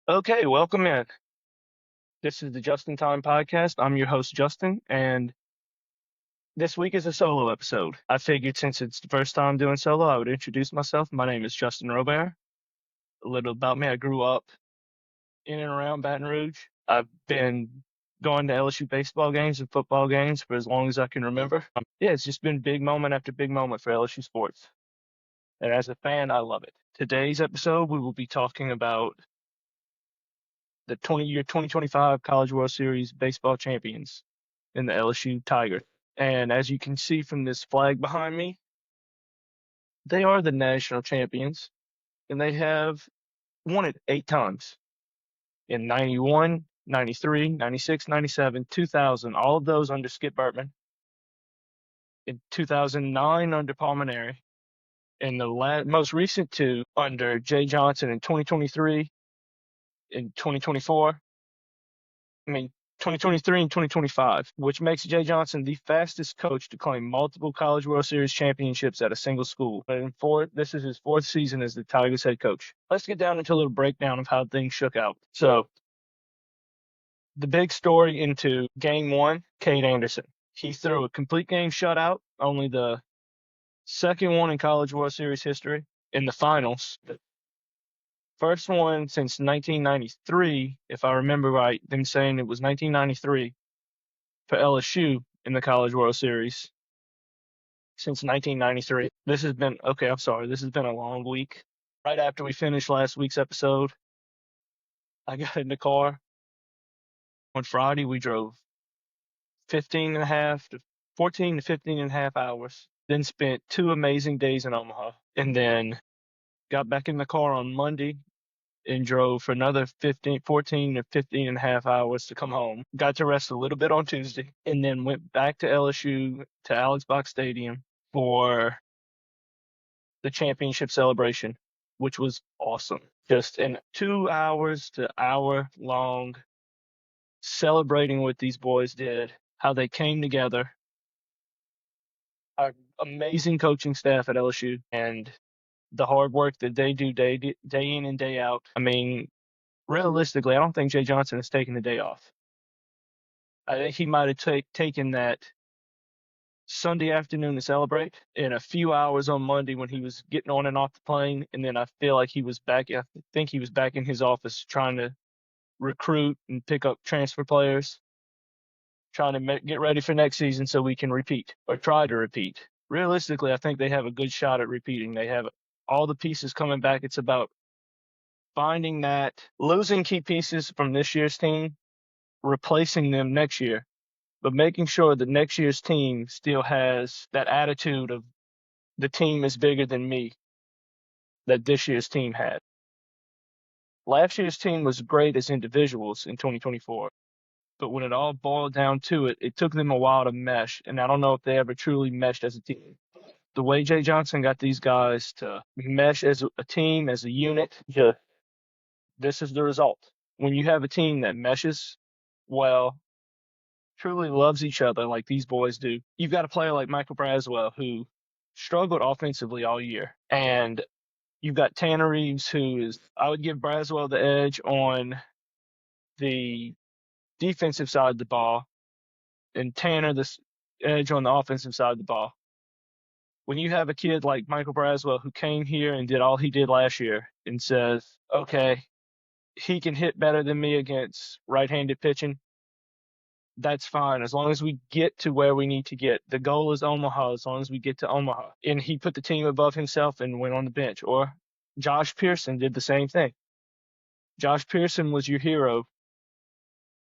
Okay, welcome in. This is the Just in Time podcast. I'm your host, Justin, and this week is a solo episode. I figured since it's the first time doing solo, I would introduce myself. My name is Justin Robert. A little about me. I grew up in and around Baton Rouge. I've been going to LSU baseball games and football games for as long as I can remember. Yeah, it's just been big moment after big moment for LSU sports. And as a fan, I love it. Today's episode, we will be talking about the 2025 College World Series baseball champions in the LSU Tigers. And as you can see from this flag behind me, they are the national champions, and they have won it 8 times in 91, 93, 96, 97, 2000, all of those under Skip Bertman, in 2009 under Palmineri, and the most recent two under Jay Johnson in 2023, in 2024. I mean, 2023 and 2025, which makes Jay Johnson the fastest coach to claim multiple College World Series championships at a single school. And this is his fourth season as the Tigers head coach. Let's get down into a little breakdown of how things shook out. So, the big story into game one, Cade Anderson. He threw a complete game shutout, only the second one in College World Series history in the finals. First one since 1993, if I remember right, them saying it was 1993 for LSU in the College World Series since 1993. This has been, okay, I'm sorry, this has been a long week. Right after we finished last week's episode, I got in the car. On Friday, we drove 15 and a half to 14 to 15 and a half hours, then spent 2 amazing days in Omaha, and then got back in the car on Monday and drove for another 14 to 15 and a half hours to come home. Got to rest a little bit on Tuesday, and then went back to LSU to Alex Box Stadium for the championship celebration, which was awesome. Just in 2 hours to hour long celebrating what these boys did, how they came together, our amazing coaching staff at LSU, and the hard work that they do day in and day out. I mean, realistically, I don't think Jay Johnson has taken the day off. I think he might have taken that Sunday afternoon to celebrate, in a few hours on Monday when he was getting on and off the plane, and then I feel like he was back. I think he was back in his office trying to recruit and pick up transfer players, trying to get ready for next season so we can repeat or try to repeat. Realistically, I think they have a good shot at repeating. They have all the pieces coming back. It's about finding that, losing key pieces from this year's team, replacing them next year, but making sure that next year's team still has that attitude of the team is bigger than me that this year's team had. Last year's team was great as individuals in 2024, but when it all boiled down to it, it took them a while to mesh, and I don't know if they ever truly meshed as a team. The way Jay Johnson got these guys to mesh as a team, as a unit, just, this is the result. When you have a team that meshes well, truly loves each other like these boys do, you've got a player like Michael Braswell who struggled offensively all year, and you've got Tanner Reeves, who is, I would give Braswell the edge on the defensive side of the ball, and Tanner the edge on the offensive side of the ball. When you have a kid like Michael Braswell who came here and did all he did last year and says, okay, he can hit better than me against right-handed pitching, that's fine. As long as we get to where we need to get. The goal is Omaha, as long as we get to Omaha. And he put the team above himself and went on the bench. Or Josh Pearson did the same thing. Josh Pearson was your hero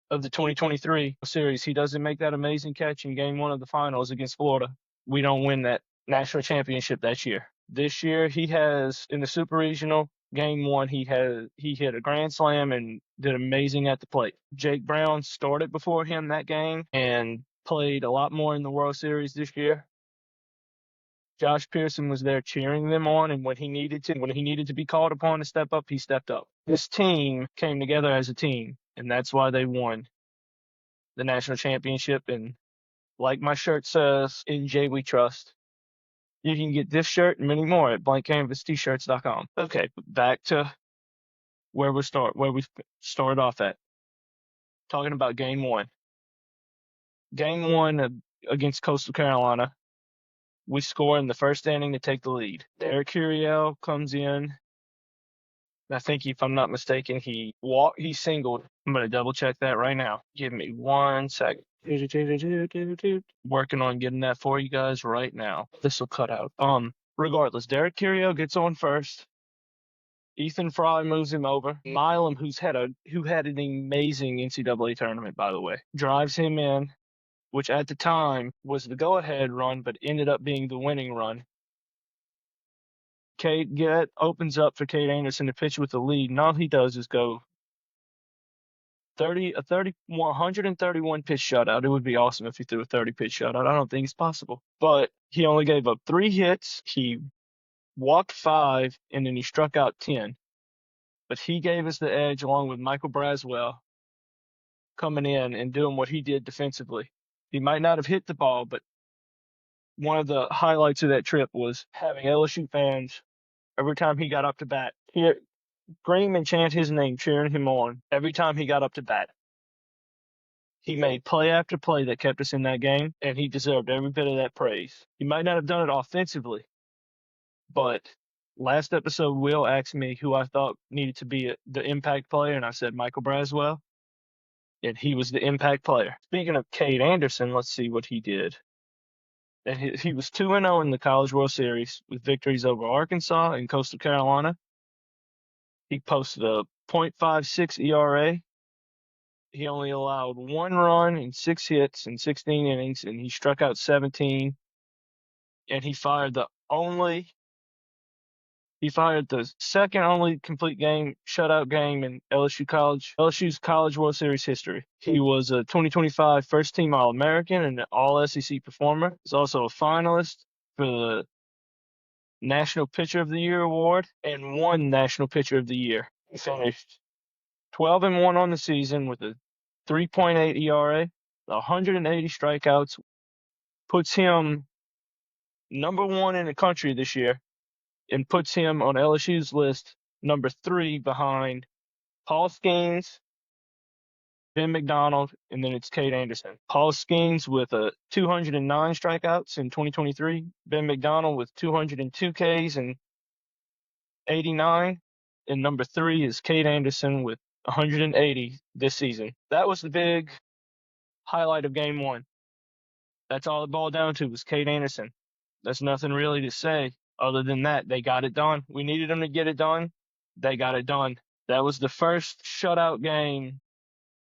of the 2023 series. He doesn't make that amazing catch in game one of the finals against Florida. We don't win that national championship that year. This year, he has, in the Super Regional, game one, he hit a grand slam and did amazing at the plate. Jake Brown started before him that game and played a lot more in the World Series this year. Josh Pearson was there cheering them on, and when he needed to be called upon to step up, he stepped up. This team came together as a team, and that's why they won the national championship. And like my shirt says, in Jay we trust. You can get this shirt and many more at blankcanvastshirts.com. Okay, back to where we started off at, talking about game one. Game one against Coastal Carolina, we score in the first inning to take the lead. Derek Curiel comes in. I think, if I'm not mistaken, he singled. I'm going to double check that right now. Give me 1 second. Working on getting that for you guys right now. This will cut out. Regardless, Derek Curiel gets on first. Ethan Fry moves him over. Milam, who had an amazing NCAA tournament, by the way, drives him in, which at the time was the go-ahead run, but ended up being the winning run. Cade opens up for Cade Anderson to pitch with the lead, and all he does is go 131 pitch shutout. It would be awesome if he threw a 30 pitch shutout. I don't think it's possible. But he only gave up 3 hits. He walked 5, and then he struck out 10. But he gave us the edge along with Michael Braswell coming in and doing what he did defensively. He might not have hit the ball, but one of the highlights of that trip was having LSU fans, every time he got up to bat, scream and chant his name, cheering him on every time he got up to bat. He made play after play that kept us in that game, and he deserved every bit of that praise. He might not have done it offensively, but last episode, Will asked me who I thought needed to be the impact player, and I said Michael Braswell, and he was the impact player. Speaking of Cade Anderson, let's see what he did. And he was 2-0 in the College World Series with victories over Arkansas and Coastal Carolina. He posted a .56 ERA. He only allowed 1 run and 6 hits in 16 innings, and he struck out 17. And he fired the second only complete game shutout game in LSU's College World Series history. He was a 2025 first team All-American and an All-SEC performer. He's also a finalist for the National Pitcher of the Year award and won National Pitcher of the Year. He finished 12-1 on the season with a 3.8 ERA, 180 strikeouts, puts him number 1 in the country this year, and puts him on LSU's list number 3 behind Paul Skeens, Ben McDonald, and then it's Cade Anderson. Paul Skeens with 209 strikeouts in 2023, Ben McDonald with 202 Ks and 89, and number 3 is Cade Anderson with 180 this season. That was the big highlight of game 1. That's all it boiled down to was Cade Anderson. There's nothing really to say other than that. They got it done. We needed them to get it done. They got it done. That was the first shutout game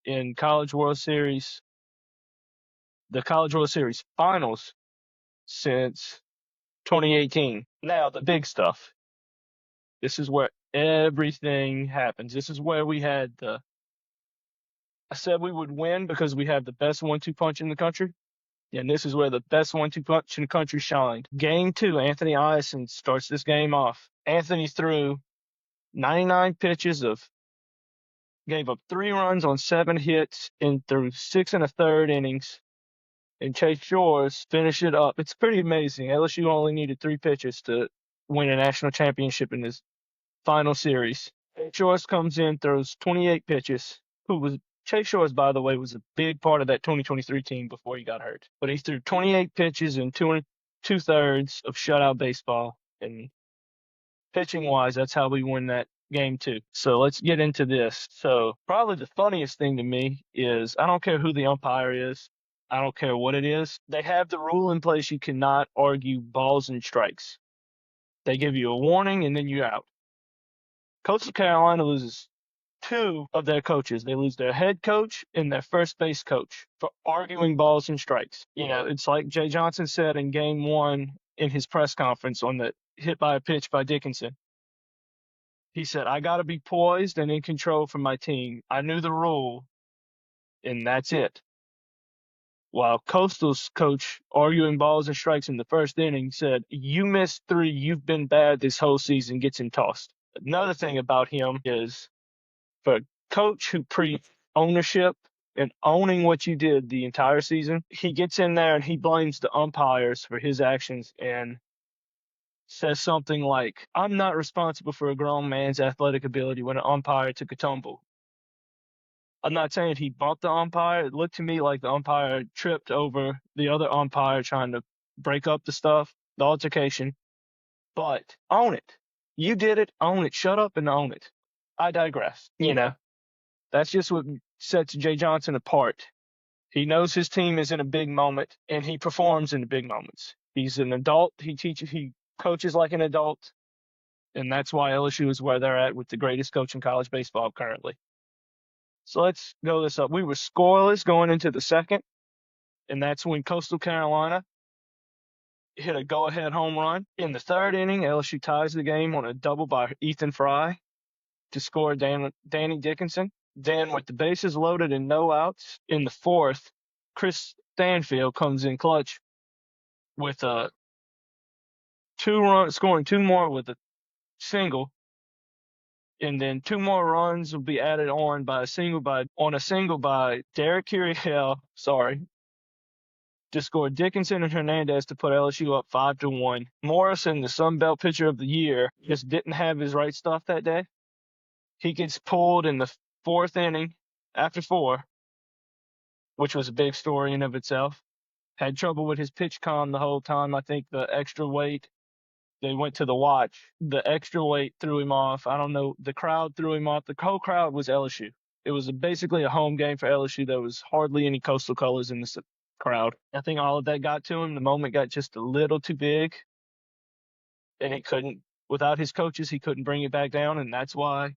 in College World Series, the College World Series finals since 2018. Now, the big stuff. This is where everything happens. This is where we had I said we would win because we have the best 1-2 punch in the country. And this is where the best 1-2 punch in the country shined. Game 2, Anthony Iacin starts this game off. Anthony threw 99 pitches gave up 3 runs on 7 hits and threw 6 1/3 innings. And Chase Shores finished it up. It's pretty amazing. LSU only needed 3 pitches to win a national championship in this final series. Chase Shores comes in, throws 28 pitches. Chase Shores, by the way, was a big part of that 2023 team before he got hurt. But he threw 28 pitches in 2 2/3 of shutout baseball. And pitching-wise, that's how we win that game 2. So let's get into this. So probably the funniest thing to me is I don't care who the umpire is. I don't care what it is. They have the rule in place you cannot argue balls and strikes. They give you a warning, and then you're out. Coastal Carolina loses 2 of their coaches. They lose their head coach and their first base coach for arguing balls and strikes. It's like Jay Johnson said in game 1 in his press conference on the hit by a pitch by Dickinson. He said, I got to be poised and in control for my team. I knew the rule, and that's it. While Coastal's coach, arguing balls and strikes in the first inning, said, you missed 3, you've been bad this whole season, gets him tossed. Another thing about him is, for a coach who preached ownership and owning what you did the entire season, he gets in there and he blames the umpires for his actions and says something like, "I'm not responsible for a grown man's athletic ability when an umpire took a tumble." I'm not saying he bumped the umpire. It looked to me like the umpire tripped over the other umpire trying to break up the stuff, the altercation. But own it. You did it. Own it. Shut up and own it. I digress. That's just what sets Jay Johnson apart. He knows his team is in a big moment, and he performs in the big moments. He's an adult. He coaches like an adult, and that's why LSU is where they're at with the greatest coach in college baseball currently. So let's go this up. We were scoreless going into the second, and that's when Coastal Carolina hit a go-ahead home run. In the third inning, LSU ties the game on a double by Ethan Fry to score Danny Dickinson. Then, with the bases loaded and no outs in the fourth, Chris Stanfield comes in clutch with a two-run, scoring two more with a single, and then two more runs will be added on by a single by Derek Curiel, to score Dickinson and Hernandez to put LSU up 5-1. Morrison, the Sun Belt pitcher of the year, just didn't have his right stuff that day. He gets pulled in the fourth inning after four, which was a big story in of itself. Had trouble with his pitch com the whole time. I think the extra weight, they went to the watch. The extra weight threw him off. I don't know. The crowd threw him off. The whole crowd was LSU. It was basically a home game for LSU. There was hardly any Coastal colors in the crowd. I think all of that got to him. The moment got just a little too big, and he couldn't, without his coaches, he couldn't bring it back down, and that's why,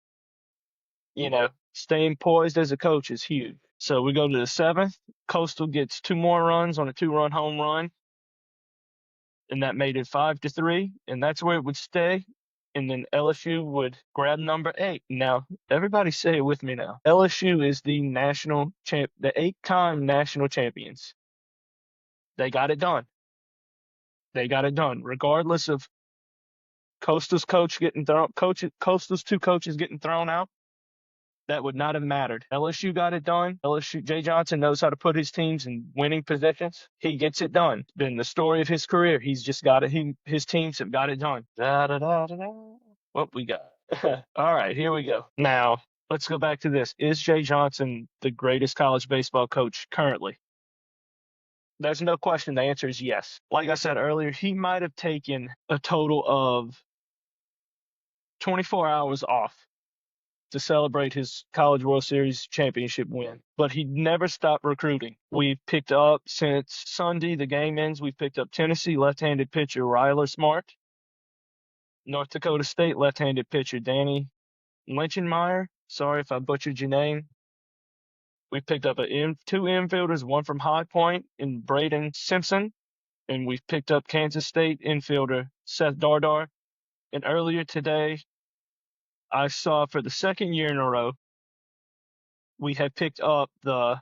staying poised as a coach is huge. So we go to the seventh. Coastal gets two more runs on a two-run home run, and that made it 5-3, and that's where it would stay. And then LSU would grab number 8. Now, everybody say it with me now. LSU is the the 8-time national champions. They got it done. They got it done, regardless of Coastal's Coastal's two coaches getting thrown out. That would not have mattered. LSU got it done. Jay Johnson knows how to put his teams in winning positions. He gets it done. Been the story of his career. He's just got it. His teams have got it done. What we got? All right, here we go. Now, let's go back to this. Is Jay Johnson the greatest college baseball coach currently? There's no question. The answer is yes. Like I said earlier, he might have taken a total of 24 hours off to celebrate his College World Series championship win. But he never stopped recruiting. We've picked up, since Sunday, the game ends, we've picked up Tennessee left-handed pitcher Ryler Smart, North Dakota State left-handed pitcher Danny Linchenmeyer. Sorry if I butchered your name. We picked up two infielders, one from High Point and Braden Simpson. And we've picked up Kansas State infielder Seth Dardar. And earlier today, I saw for the second year in a row, we had picked up the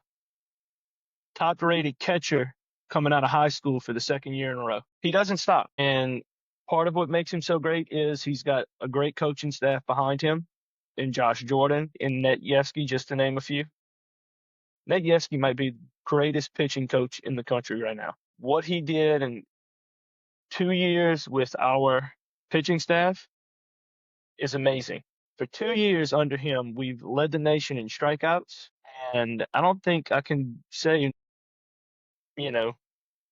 top-rated catcher coming out of high school for the second year in a row. He doesn't stop. And part of what makes him so great is he's got a great coaching staff behind him, in Josh Jordan and Nate Yeskie, just to name a few. Nate Yeskie might be the greatest pitching coach in the country right now. What he did in 2 years with our pitching staff is amazing. For 2 years under him, we've led the nation in strikeouts, and I don't think I can say, I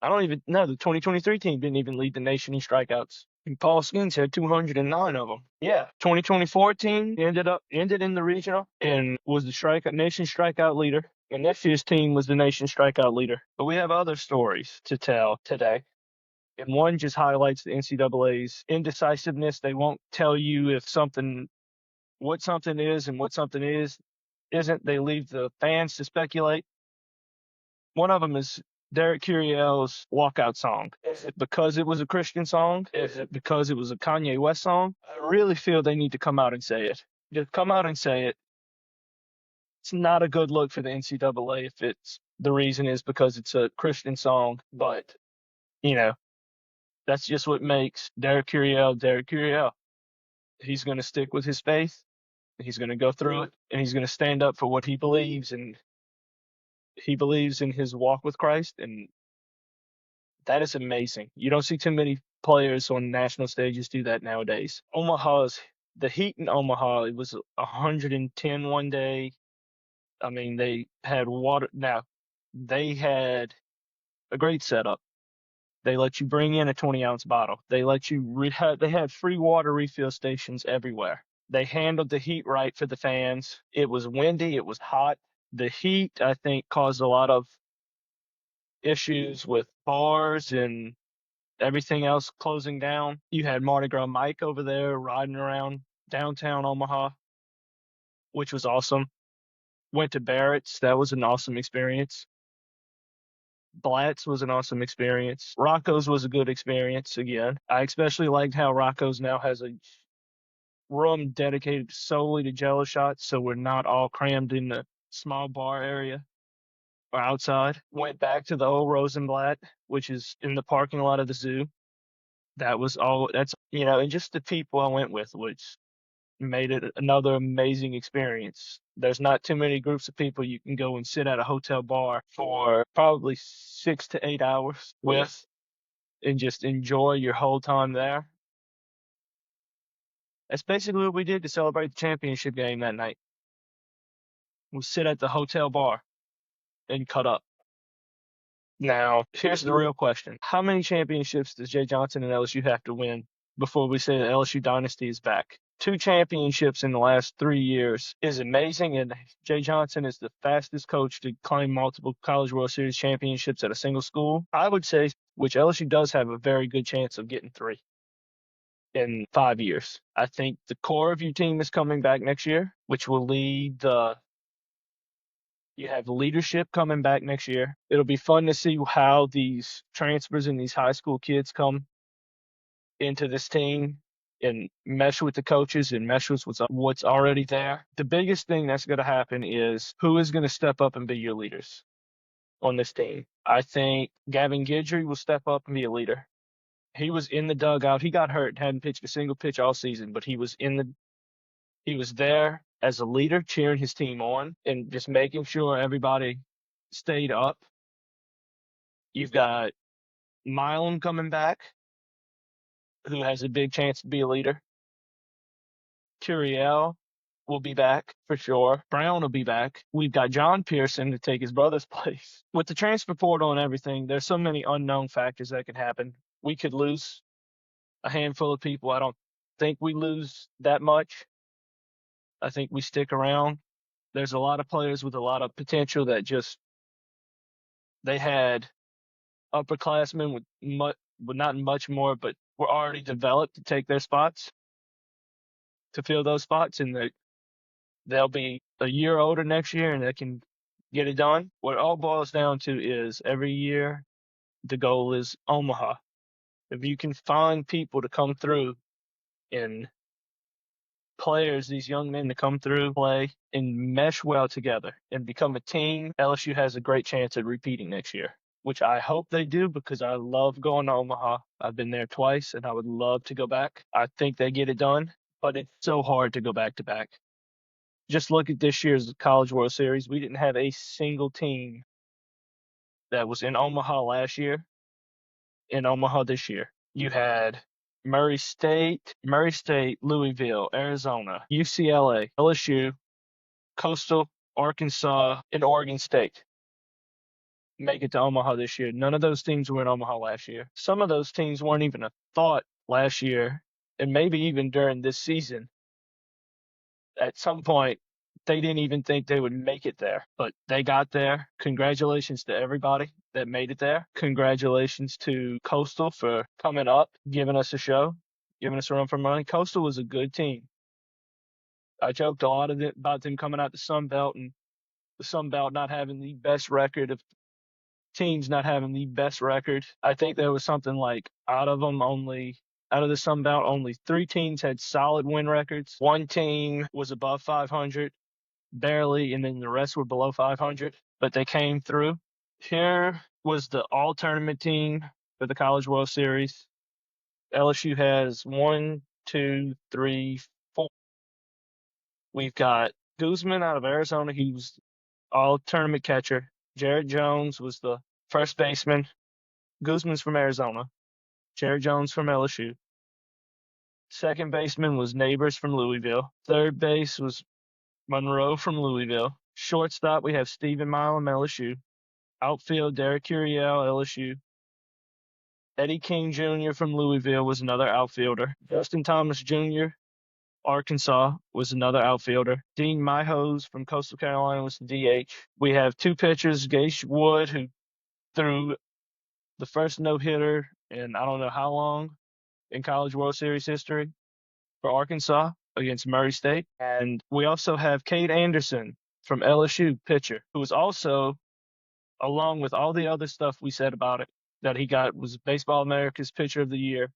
don't even know, the 2023 team didn't even lead the nation in strikeouts. And Paul Skins had 209 of them. Yeah, 2024 team ended in the regional and was the nation strikeout leader. And this year's team was the nation strikeout leader. But we have other stories to tell today. And one just highlights the NCAA's indecisiveness. They won't tell you what something is and what something isn't. They leave the fans to speculate. One of them is Derek Curiel's walkout song. Is it because it was a Christian song? Is it because it was a Kanye West song? I really feel they need to come out and say it. Just come out and say it. It's not a good look for the NCAA if the reason is because it's a Christian song. But, that's just what makes Derek Curiel Derek Curiel. He's going to stick with his faith. He's going to go through it, and he's going to stand up for what he believes, and he believes in his walk with Christ, and That is amazing. You don't see too many players on national stages do that nowadays. The heat in Omaha, it was 110 one day. I mean, they had water. Now, they had a great setup. They let you bring in a 20-ounce bottle. They let you they had free water refill stations everywhere. They handled the heat right for the fans. It was windy, it was hot. The heat, I think, caused a lot of issues with bars and everything else closing down. You had Mardi Gras Mike over there riding around downtown Omaha, which was awesome. Went to Barrett's. That was an awesome experience. Blatt's was an awesome experience. Rocco's was a good experience again. I especially liked how Rocco's now has a room dedicated solely to Jello shots, so we're not all crammed in the small bar area or outside. Went back to the old Rosenblatt, which is in the parking lot of the zoo. And just the people I went with, which made it another amazing experience. There's not too many groups of people you can go and sit at a hotel bar for probably 6 to 8 hours with and just enjoy your whole time there. That's basically what we did to celebrate the championship game that night. We sit at the hotel bar and cut up. Now, here's the real question. How many championships does Jay Johnson and LSU have to win before we say the LSU dynasty is back? 2 championships in the last 3 years is amazing, and Jay Johnson is the fastest coach to claim multiple College World Series championships at a single school. I would say, which LSU does have a very good chance of getting 3 in 5 years. I think the core of your team is coming back next year, which will lead you have leadership coming back next year. It'll be fun to see how these transfers and these high school kids come into this team and mesh with the coaches and mesh with what's already there. The biggest thing that's going to happen is who is going to step up and be your leaders on this team. I think Gavin Guidry will step up and be a leader. He was in the dugout. He got hurt, hadn't pitched a single pitch all season, but he was there as a leader, cheering his team on and just making sure everybody stayed up. You've got Milam coming back, who has a big chance to be a leader. Curiel will be back for sure. Brown will be back. We've got John Pearson to take his brother's place. With the transfer portal and everything, there's so many unknown factors that could happen. We could lose a handful of people. I don't think we lose that much. I think we stick around. There's a lot of players with a lot of potential that they had upperclassmen with not much more, but were already developed to take their spots, to fill those spots, and they'll be a year older next year and they can get it done. What it all boils down to is every year the goal is Omaha. If you can find people to come through and players, these young men to come through, play, and mesh well together and become a team, LSU has a great chance at repeating next year, which I hope they do because I love going to Omaha. I've been there twice and I would love to go back. I think they get it done, but it's so hard to go back to back. Just look at this year's College World Series. We didn't have a single team that was in Omaha last year in Omaha this year. You had Murray State, Louisville, Arizona, UCLA, LSU, Coastal, Arkansas, and Oregon State make it to Omaha this year. None of those teams were in Omaha last year. Some of those teams weren't even a thought last year, and maybe even during this season. At some point, they didn't even think they would make it there, but they got there. Congratulations to everybody that made it there. Congratulations to Coastal for coming up, giving us a show, giving us a run for money. Coastal was a good team. I joked a lot about them coming out the Sun Belt and the Sun Belt not having the best record of teams not having the best record. I think there was something like out of the Sun Belt, only 3 teams had solid win records. 1 team was above 500, barely, and then the rest were below 500, but they came through. Here was the all-tournament team for the College World Series. LSU has 1, 2, 3, 4. We've got Guzman out of Arizona. He was all-tournament catcher. Jared Jones was the first baseman. Guzman's from Arizona. Jerry Jones from LSU. Second baseman was Neighbors from Louisville. Third base was Monroe from Louisville. Shortstop, we have Stephen Milam, LSU. Outfield, Derek Curiel, LSU. Eddie King Jr. from Louisville was another outfielder. Justin Thomas Jr., Arkansas, was another outfielder. Dean Myhose from Coastal Carolina was the DH. We have two pitchers, Gage Wood, who threw the first no-hitter in I don't know how long in College World Series history for Arkansas against Murray State. And we also have Cade Anderson from LSU, pitcher, who was also, along with all the other stuff we said about it, that he got was Baseball America's Pitcher of the Year,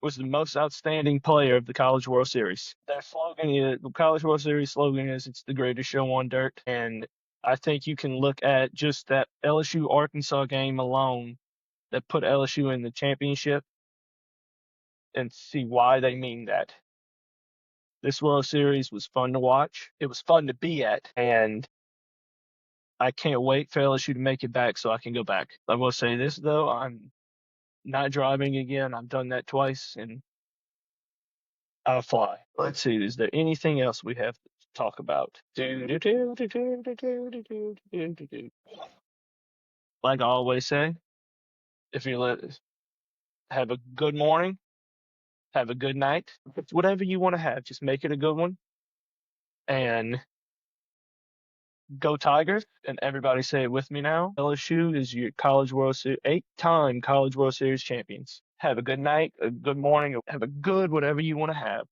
was the most outstanding player of the College World Series. Their slogan is, the College World Series slogan is, it's the greatest show on dirt. And I think you can look at just that LSU Arkansas game alone that put LSU in the championship and see why they mean that. This World Series was fun to watch. It was fun to be at. And I can't wait for LSU to make it back so I can go back. I will say this, though. I'm not driving again. I've done that twice, and I'll fly. Let's see. Is there anything else we have to talk about? Like I always say, if you have a good morning, have a good night, whatever you want to have, just make it a good one. And go Tigers, and everybody say it with me now. LSU is your College World Series, 8-time College World Series champions. Have a good night, a good morning, have a good whatever you want to have.